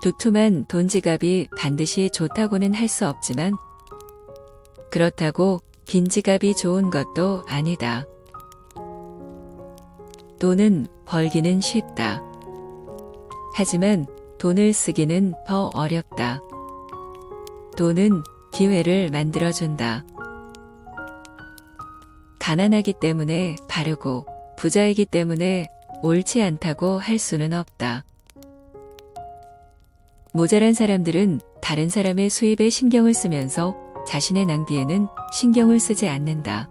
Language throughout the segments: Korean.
두툼한 돈 지갑이 반드시 좋다고는 할 수 없지만 그렇다고 빈 지갑이 좋은 것도 아니다. 돈은 벌기는 쉽다. 하지만 돈을 쓰기는 더 어렵다. 돈은 기회를 만들어준다. 가난하기 때문에 바르고 부자이기 때문에 옳지 않다고 할 수는 없다. 모자란 사람들은 다른 사람의 수입에 신경을 쓰면서 자신의 낭비에는 신경을 쓰지 않는다.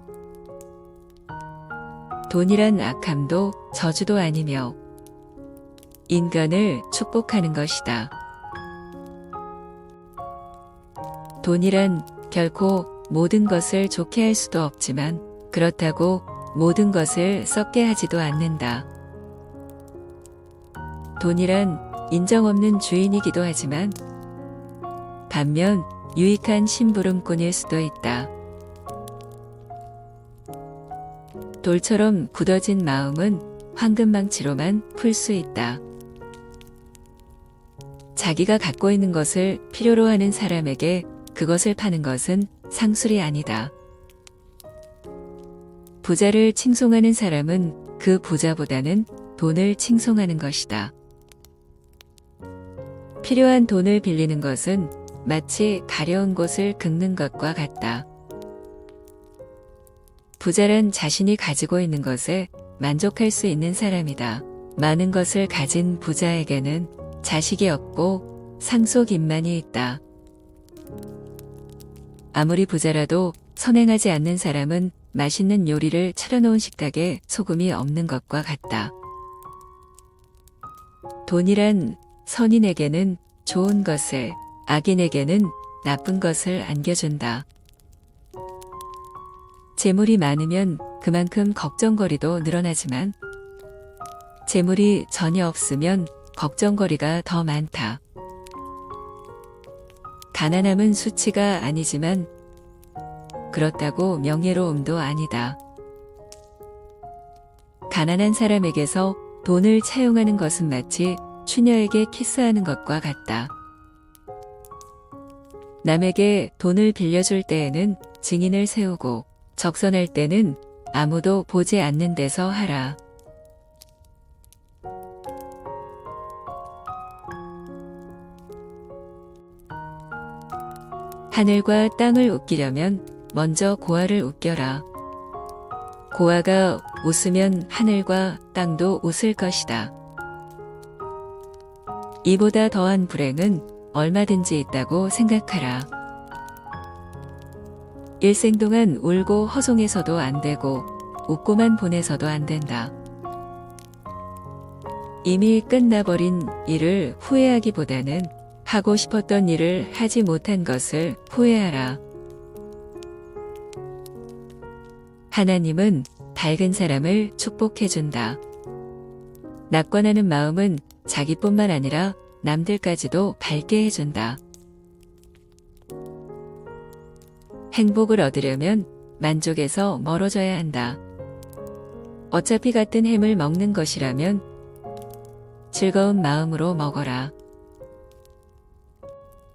돈이란 악함도 저주도 아니며 인간을 축복하는 것이다. 돈이란 결코 모든 것을 좋게 할 수도 없지만 그렇다고 모든 것을 썩게 하지도 않는다. 돈이란 인정 없는 주인이기도 하지만 반면 유익한 심부름꾼일 수도 있다. 돌처럼 굳어진 마음은 황금망치로만 풀 수 있다. 자기가 갖고 있는 것을 필요로 하는 사람에게 그것을 파는 것은 상술이 아니다. 부자를 칭송하는 사람은 그 부자보다는 돈을 칭송하는 것이다. 필요한 돈을 빌리는 것은 마치 가려운 곳을 긁는 것과 같다. 부자란 자신이 가지고 있는 것에 만족할 수 있는 사람이다. 많은 것을 가진 부자에게는 자식이 없고 상속인만이 있다. 아무리 부자라도 선행하지 않는 사람은 맛있는 요리를 차려놓은 식탁에 소금이 없는 것과 같다. 돈이란 선인에게는 좋은 것을, 악인에게는 나쁜 것을 안겨준다. 재물이 많으면 그만큼 걱정거리도 늘어나지만 재물이 전혀 없으면 걱정거리가 더 많다. 가난함은 수치가 아니지만 그렇다고 명예로움도 아니다. 가난한 사람에게서 돈을 차용하는 것은 마치 추녀에게 키스하는 것과 같다. 남에게 돈을 빌려줄 때에는 증인을 세우고 적선할 때는 아무도 보지 않는 데서 하라. 하늘과 땅을 웃기려면 먼저 고아를 웃겨라. 고아가 웃으면 하늘과 땅도 웃을 것이다. 이보다 더한 불행은 얼마든지 있다고 생각하라. 일생 동안 울고 허송해서도 안 되고 웃고만 보내서도 안 된다. 이미 끝나버린 일을 후회하기보다는 하고 싶었던 일을 하지 못한 것을 후회하라. 하나님은 밝은 사람을 축복해준다. 낙관하는 마음은 자기뿐만 아니라 남들까지도 밝게 해준다. 행복을 얻으려면 만족에서 멀어져야 한다. 어차피 같은 햄을 먹는 것이라면 즐거운 마음으로 먹어라.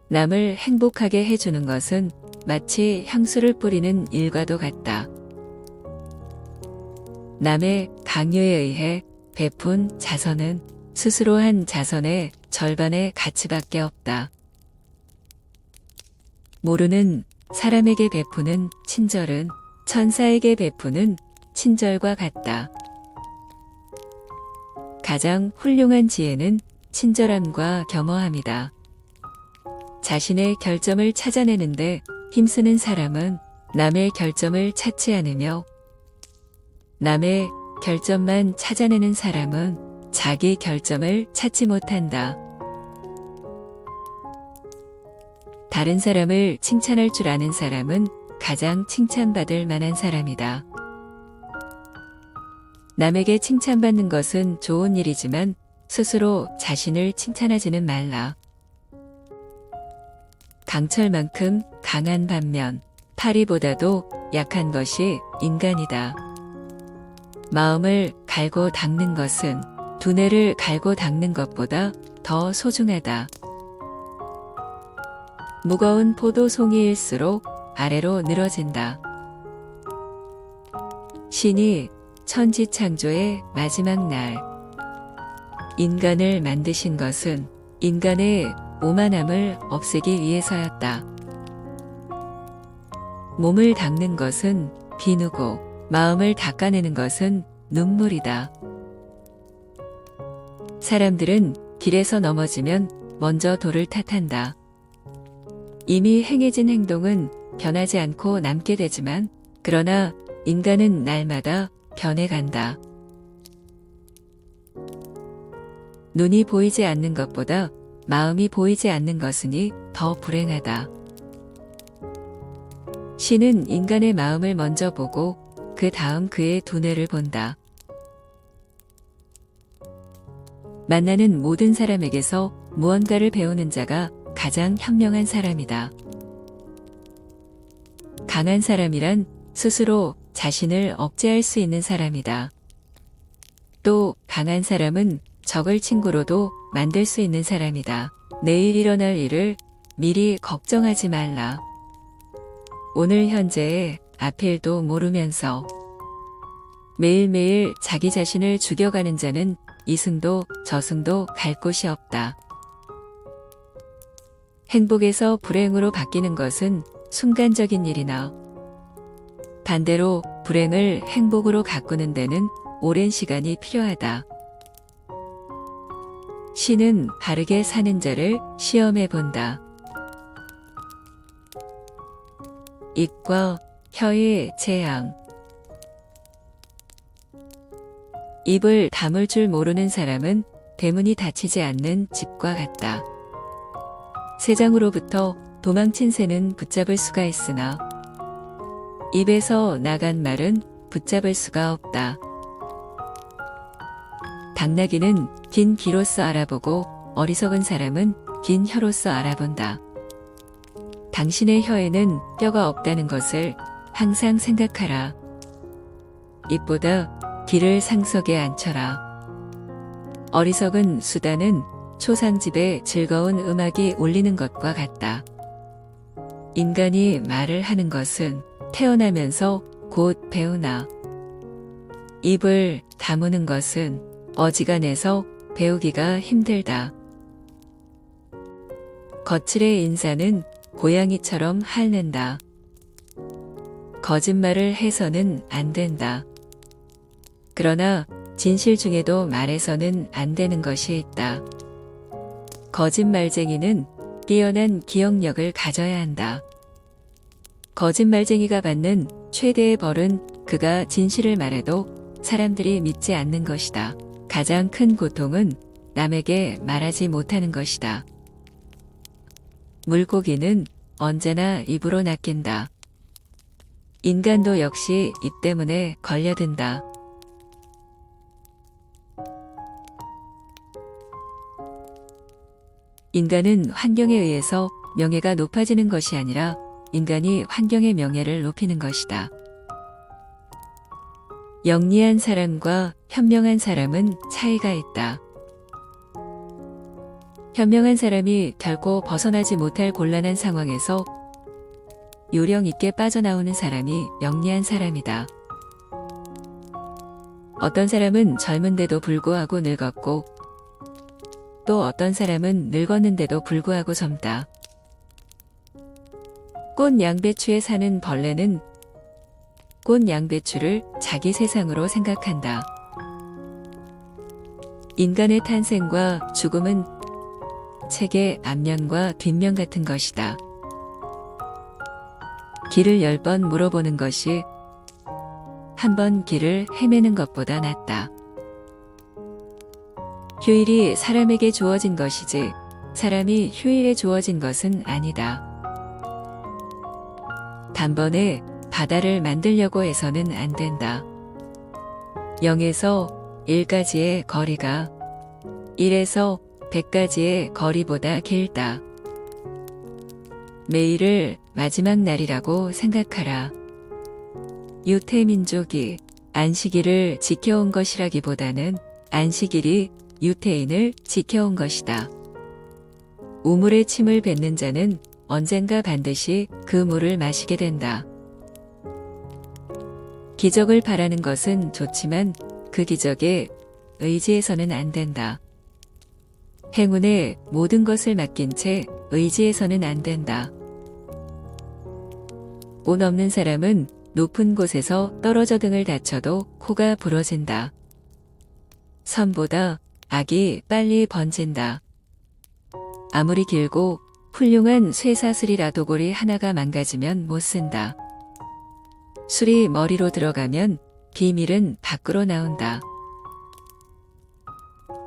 남을 행복하게 해주는 것은 마치 향수를 뿌리는 일과도 같다. 남의 강요에 의해 베푼 자선은 스스로 한 자선의 절반의 가치밖에 없다. 모르는 사람에게 베푸는 친절은 천사에게 베푸는 친절과 같다. 가장 훌륭한 지혜는 친절함과 겸허함이다. 자신의 결점을 찾아내는데 힘쓰는 사람은 남의 결점을 찾지 않으며 남의 결점만 찾아내는 사람은 자기 결점을 찾지 못한다. 다른 사람을 칭찬할 줄 아는 사람은 가장 칭찬받을 만한 사람이다. 남에게 칭찬받는 것은 좋은 일이지만 스스로 자신을 칭찬하지는 말라. 강철만큼 강한 반면 파리보다도 약한 것이 인간이다. 마음을 갈고 닦는 것은 두뇌를 갈고 닦는 것보다 더 소중하다. 무거운 포도송이일수록 아래로 늘어진다. 신이 천지창조의 마지막 날 인간을 만드신 것은 인간의 오만함을 없애기 위해서였다. 몸을 닦는 것은 비누고 마음을 닦아내는 것은 눈물이다. 사람들은 길에서 넘어지면 먼저 돌을 탓한다. 이미 행해진 행동은 변하지 않고 남게 되지만 그러나 인간은 날마다 변해간다. 눈이 보이지 않는 것보다 마음이 보이지 않는 것이니 더 불행하다. 신은 인간의 마음을 먼저 보고 그 다음 그의 두뇌를 본다. 만나는 모든 사람에게서 무언가를 배우는 자가 가장 현명한 사람이다. 강한 사람이란 스스로 자신을 억제할 수 있는 사람이다. 또 강한 사람은 적을 친구로도 만들 수 있는 사람이다. 내일 일어날 일을 미리 걱정하지 말라. 오늘 현재의 앞일도 모르면서 매일매일 자기 자신을 죽여가는 자는 이승도 저승도 갈 곳이 없다. 행복에서 불행으로 바뀌는 것은 순간적인 일이나 반대로 불행을 행복으로 가꾸는 데는 오랜 시간이 필요하다. 신은 바르게 사는 자를 시험해 본다. 입과 혀의 재앙. 입을 다물 줄 모르는 사람은 대문이 닫히지 않는 집과 같다. 새장으로부터 도망친 새는 붙잡을 수가 있으나 입에서 나간 말은 붙잡을 수가 없다. 당나귀는 긴 귀로서 알아보고 어리석은 사람은 긴 혀로서 알아본다. 당신의 혀에는 뼈가 없다는 것을 항상 생각하라. 입보다 귀를 상석에 앉혀라. 어리석은 수다는 초상집에 즐거운 음악이 울리는 것과 같다. 인간이 말을 하는 것은 태어나면서 곧 배우나 입을 다무는 것은 어지간해서 배우기가 힘들다. 거칠의 인사는 고양이처럼 핥는다. 거짓말을 해서는 안 된다. 그러나 진실 중에도 말해서는 안 되는 것이 있다. 거짓말쟁이는 뛰어난 기억력을 가져야 한다. 거짓말쟁이가 받는 최대의 벌은 그가 진실을 말해도 사람들이 믿지 않는 것이다. 가장 큰 고통은 남에게 말하지 못하는 것이다. 물고기는 언제나 입으로 낚인다. 인간도 역시 입 때문에 걸려든다. 인간은 환경에 의해서 명예가 높아지는 것이 아니라 인간이 환경의 명예를 높이는 것이다. 영리한 사람과 현명한 사람은 차이가 있다. 현명한 사람이 결코 벗어나지 못할 곤란한 상황에서 요령 있게 빠져나오는 사람이 영리한 사람이다. 어떤 사람은 젊은데도 불구하고 늙었고 또 어떤 사람은 늙었는데도 불구하고 젊다. 꽃 양배추에 사는 벌레는 꽃 양배추를 자기 세상으로 생각한다. 인간의 탄생과 죽음은 책의 앞면과 뒷면 같은 것이다. 길을 10번 물어보는 것이 한 번 길을 헤매는 것보다 낫다. 휴일이 사람에게 주어진 것이지 사람이 휴일에 주어진 것은 아니다. 단번에 바다를 만들려고 해서는 안 된다. 0에서 1까지의 거리가 1에서 100까지의 거리보다 길다. 매일을 마지막 날이라고 생각하라. 유태민족이 안식일을 지켜온 것이라기보다는 안식일이 유태인을 지켜온 것이다. 우물에 침을 뱉는 자는 언젠가 반드시 그 물을 마시게 된다. 기적을 바라는 것은 좋지만 그 기적에 의지해서는 안 된다. 행운에 모든 것을 맡긴 채 의지해서는 안 된다. 운 없는 사람은 높은 곳에서 떨어져 등을 다쳐도 코가 부러진다. 선보다 악이 빨리 번진다. 아무리 길고 훌륭한 쇠사슬이라 도골이 하나가 망가지면 못 쓴다. 술이 머리로 들어가면 비밀은 밖으로 나온다.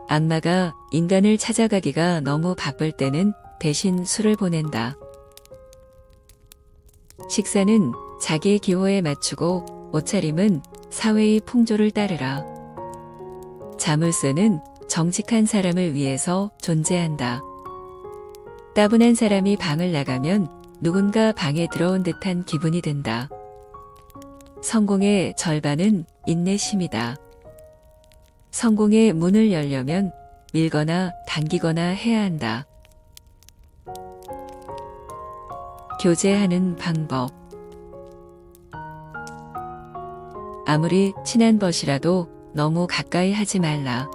악마가 인간을 찾아가기가 너무 바쁠 때는 대신 술을 보낸다. 식사는 자기의 기호에 맞추고 옷차림은 사회의 풍조를 따르라. 자물쇠는 정직한 사람을 위해서 존재한다. 따분한 사람이 방을 나가면 누군가 방에 들어온 듯한 기분이 든다. 성공의 절반은 인내심이다. 성공의 문을 열려면 밀거나 당기거나 해야 한다. 교제하는 방법. 아무리 친한 벗이라도 너무 가까이 하지 말라.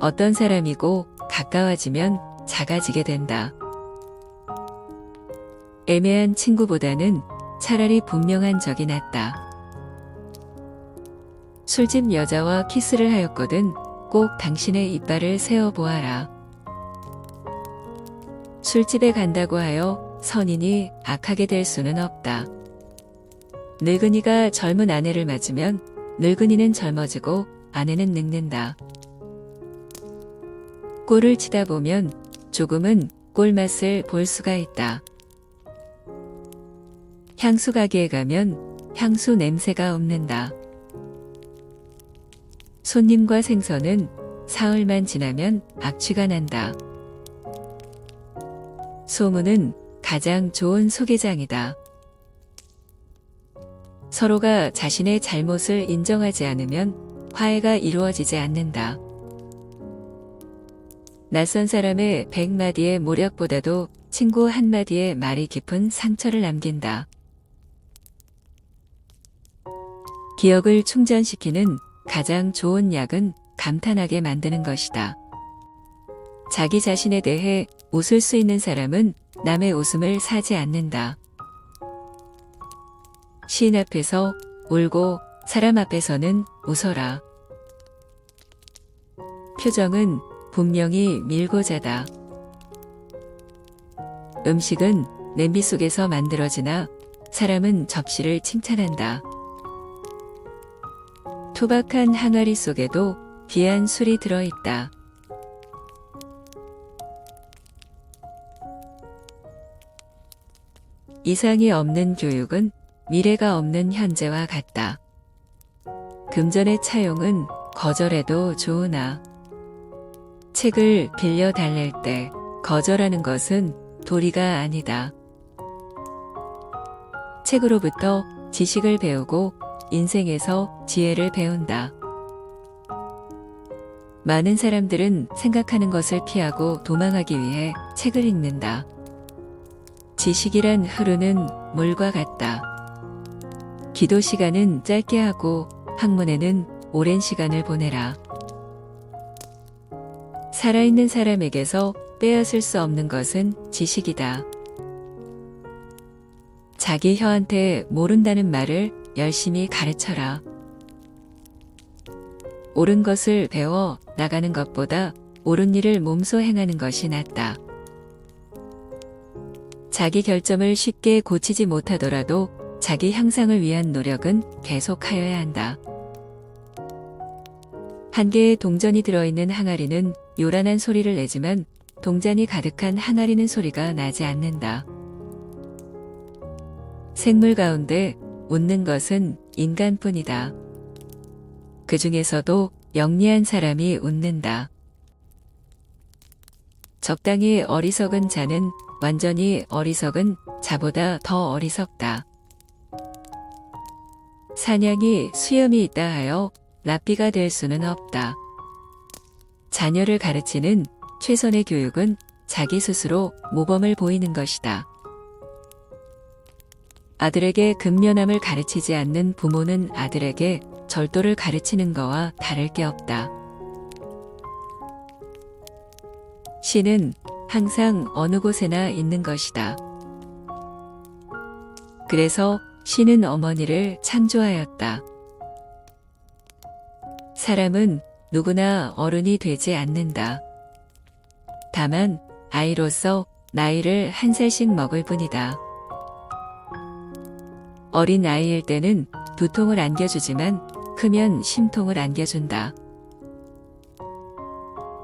어떤 사람이고 가까워지면 작아지게 된다. 애매한 친구보다는 차라리 분명한 적이 낫다. 술집 여자와 키스를 하였거든 꼭 당신의 이빨을 세어보아라. 술집에 간다고 하여 선인이 악하게 될 수는 없다. 늙은이가 젊은 아내를 맞으면 늙은이는 젊어지고 아내는 늙는다. 꼴을 치다 보면 조금은 꼴맛을 볼 수가 있다. 향수 가게에 가면 향수 냄새가 없는다. 손님과 생선은 사흘만 지나면 악취가 난다. 소문은 가장 좋은 소개장이다. 서로가 자신의 잘못을 인정하지 않으면 화해가 이루어지지 않는다. 낯선 사람의 100마디의 모략보다도 친구 한마디의 말이 깊은 상처를 남긴다. 기억을 충전시키는 가장 좋은 약은 감탄하게 만드는 것이다. 자기 자신에 대해 웃을 수 있는 사람은 남의 웃음을 사지 않는다. 시인 앞에서 울고 사람 앞에서는 웃어라. 표정은 분명히 밀고자다. 음식은 냄비 속에서 만들어지나 사람은 접시를 칭찬한다. 투박한 항아리 속에도 귀한 술이 들어있다. 이상이 없는 교육은 미래가 없는 현재와 같다. 금전의 차용은 거절해도 좋으나 책을 빌려 달랠 때 거절하는 것은 도리가 아니다. 책으로부터 지식을 배우고 인생에서 지혜를 배운다. 많은 사람들은 생각하는 것을 피하고 도망하기 위해 책을 읽는다. 지식이란 흐르는 물과 같다. 기도 시간은 짧게 하고 학문에는 오랜 시간을 보내라. 살아있는 사람에게서 빼앗을 수 없는 것은 지식이다. 자기 혀한테 모른다는 말을 열심히 가르쳐라. 옳은 것을 배워 나가는 것보다 옳은 일을 몸소 행하는 것이 낫다. 자기 결점을 쉽게 고치지 못하더라도 자기 향상을 위한 노력은 계속하여야 한다. 한 개의 동전이 들어있는 항아리는 요란한 소리를 내지만 동전이 가득한 항아리는 소리가 나지 않는다. 생물 가운데 웃는 것은 인간뿐이다. 그 중에서도 영리한 사람이 웃는다. 적당히 어리석은 자는 완전히 어리석은 자보다 더 어리석다. 사냥이 수염이 있다 하여 랍비가 될 수는 없다. 자녀를 가르치는 최선의 교육은 자기 스스로 모범을 보이는 것이다. 아들에게 근면함을 가르치지 않는 부모는 아들에게 절도를 가르치는 거와 다를 게 없다. 신은 항상 어느 곳에나 있는 것이다. 그래서 신은 어머니를 창조하였다. 사람은 누구나 어른이 되지 않는다. 다만 아이로서 나이를 한 살씩 먹을 뿐이다. 어린 아이일 때는 두통을 안겨주지만 크면 심통을 안겨준다.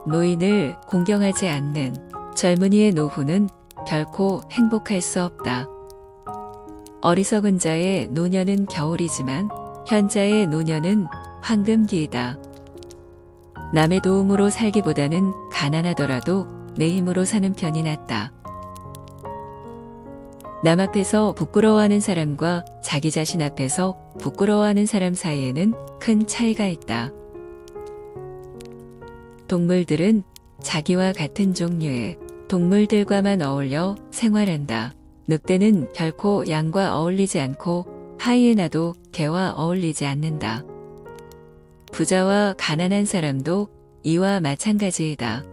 노인을 공경하지 않는 젊은이의 노후는 결코 행복할 수 없다. 어리석은 자의 노년은 겨울이지만 현자의 노년은 황금기이다. 남의 도움으로 살기보다는 가난하더라도 내 힘으로 사는 편이 낫다. 남 앞에서 부끄러워하는 사람과 자기 자신 앞에서 부끄러워하는 사람 사이에는 큰 차이가 있다. 동물들은 자기와 같은 종류의 동물들과만 어울려 생활한다. 늑대는 결코 양과 어울리지 않고 하이에나도 개와 어울리지 않는다. 부자와 가난한 사람도 이와 마찬가지이다.